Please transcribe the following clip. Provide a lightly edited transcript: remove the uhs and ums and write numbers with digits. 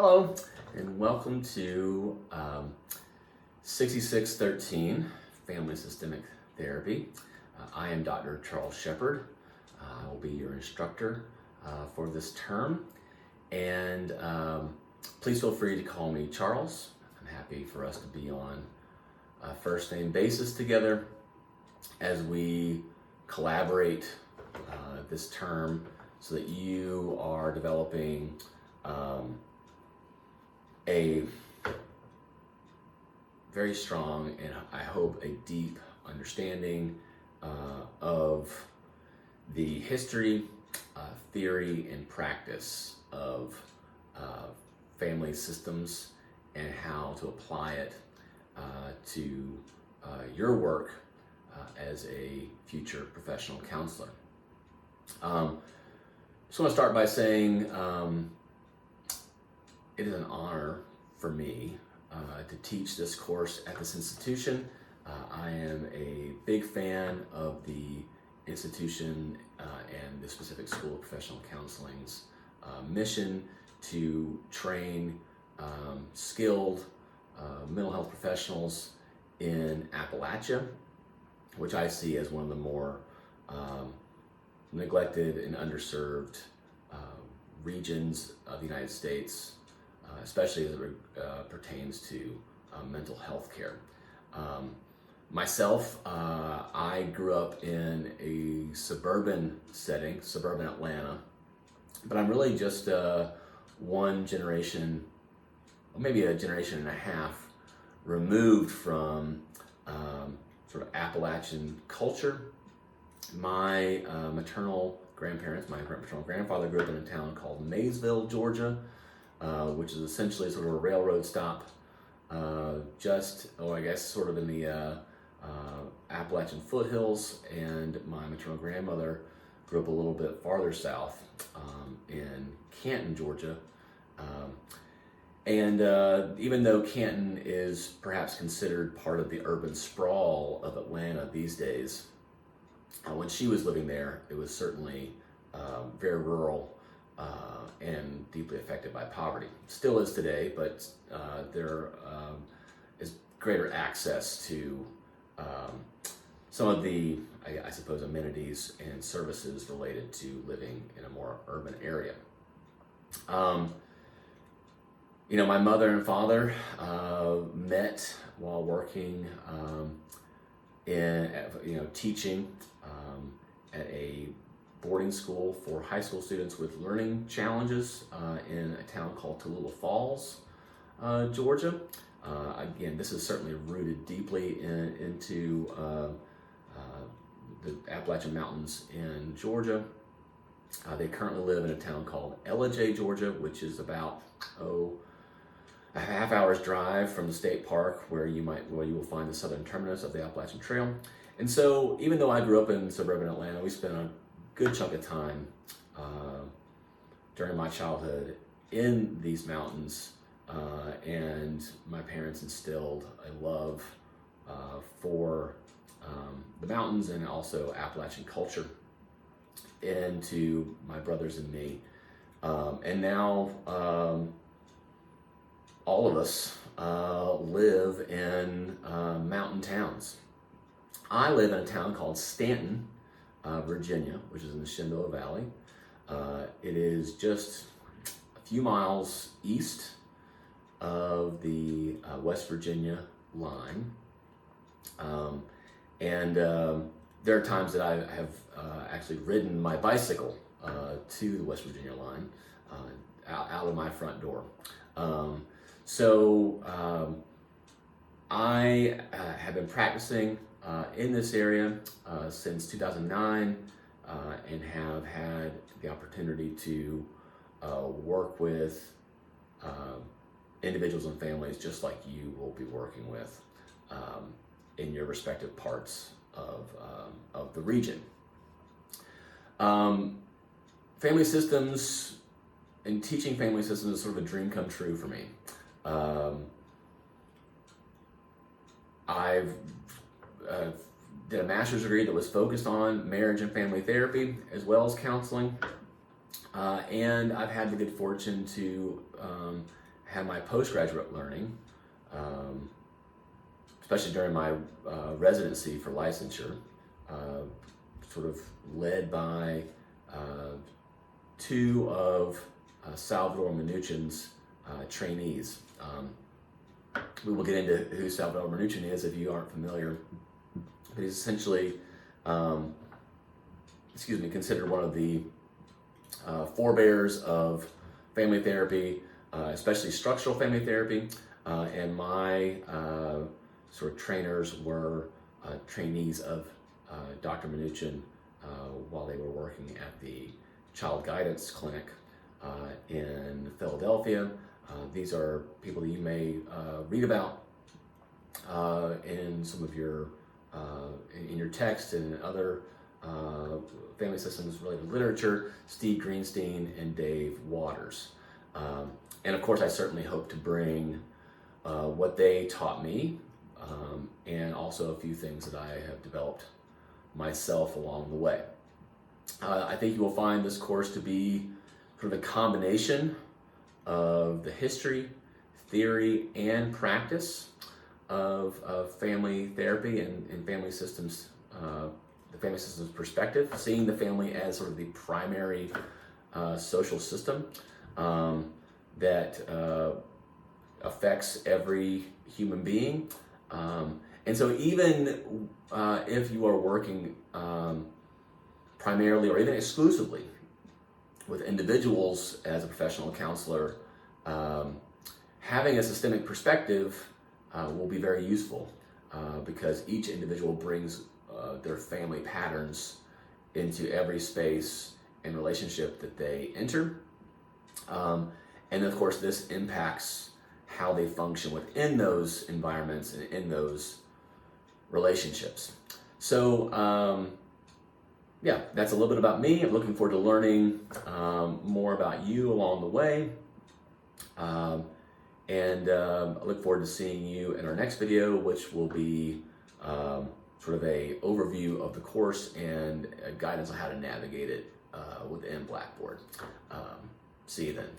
Hello, and welcome to 6613 Family Systemic Therapy. I am Dr. Charles Shepard. I will be your instructor for this term, and please feel free to call me Charles. I'm happy for us to be on a first name basis together as we collaborate this term so that you are developing a very strong and I hope a deep understanding of the history, theory, and practice of family systems and how to apply it to your work as a future professional counselor. Just want to start by saying it is an honor for me to teach this course at this institution. I am a big fan of the institution and the specific School of Professional Counseling's mission to train skilled mental health professionals in Appalachia, which I see as one of the more neglected and underserved regions of the United States, especially as it pertains to mental health care. Myself, I grew up in a suburban setting, suburban Atlanta, but I'm really just one generation, or maybe a generation and a half, removed from sort of Appalachian culture. My maternal grandparents, my maternal grandfather grew up in a town called Maysville, Georgia, which is essentially sort of a railroad stop, sort of in the Appalachian foothills, and my maternal grandmother grew up a little bit farther south in Canton, Georgia. Even though Canton is perhaps considered part of the urban sprawl of Atlanta these days, when she was living there, it was certainly very rural and deeply affected by poverty. Still is today, but there is greater access to some of the, I suppose, amenities and services related to living in a more urban area. My mother and father met while working teaching at a boarding school for high school students with learning challenges in a town called Tallulah Falls, Georgia. Again, this is certainly rooted deeply into the Appalachian Mountains in Georgia. They currently live in a town called Ellijay, Georgia, which is about a half hour's drive from the state park where you will find the southern terminus of the Appalachian Trail. And so even though I grew up in suburban Atlanta, we spent a good chunk of time during my childhood in these mountains, and my parents instilled a love for the mountains and also Appalachian culture into my brothers and me. And now all of us live in mountain towns. I live in a town called Stanton, Virginia, which is in the Shenandoah Valley. It is just a few miles east of the West Virginia line. There are times that I have actually ridden my bicycle to the West Virginia line out of my front door. I have been practicing in this area since 2009 and have had the opportunity to work with individuals and families just like you will be working with in your respective parts of the region. Family systems and teaching family systems is sort of a dream come true for me. I've did a master's degree that was focused on marriage and family therapy as well as counseling, and I've had the good fortune to had my postgraduate learning, especially during my residency for licensure, sort of led by two of Salvador Minuchin's trainees. We will get into who Salvador Minuchin is if you aren't familiar, but he's essentially, considered one of the forebears of family therapy, especially structural family therapy, and my sort of trainers were trainees of Dr. Minuchin while they were working at the Child Guidance Clinic in Philadelphia. These are people that you may read about in some of your in your text and in other family systems related literature, Steve Greenstein and Dave Waters. And of course, I certainly hope to bring what they taught me, and also a few things that I have developed myself along the way. I think you will find this course to be sort of a combination of the history, theory, and practice of family therapy and family systems, the family systems perspective, seeing the family as sort of the primary social system that affects every human being. And so even if you are working primarily or even exclusively with individuals as a professional counselor, having a systemic perspective will be very useful because each individual brings their family patterns into every space and relationship that they enter. And of course, this impacts how they function within those environments and in those relationships. So, yeah, that's a little bit about me. I'm looking forward to learning more about you along the way. And I look forward to seeing you in our next video, which will be sort of a overview of the course and guidance on how to navigate it within Blackboard. See you then.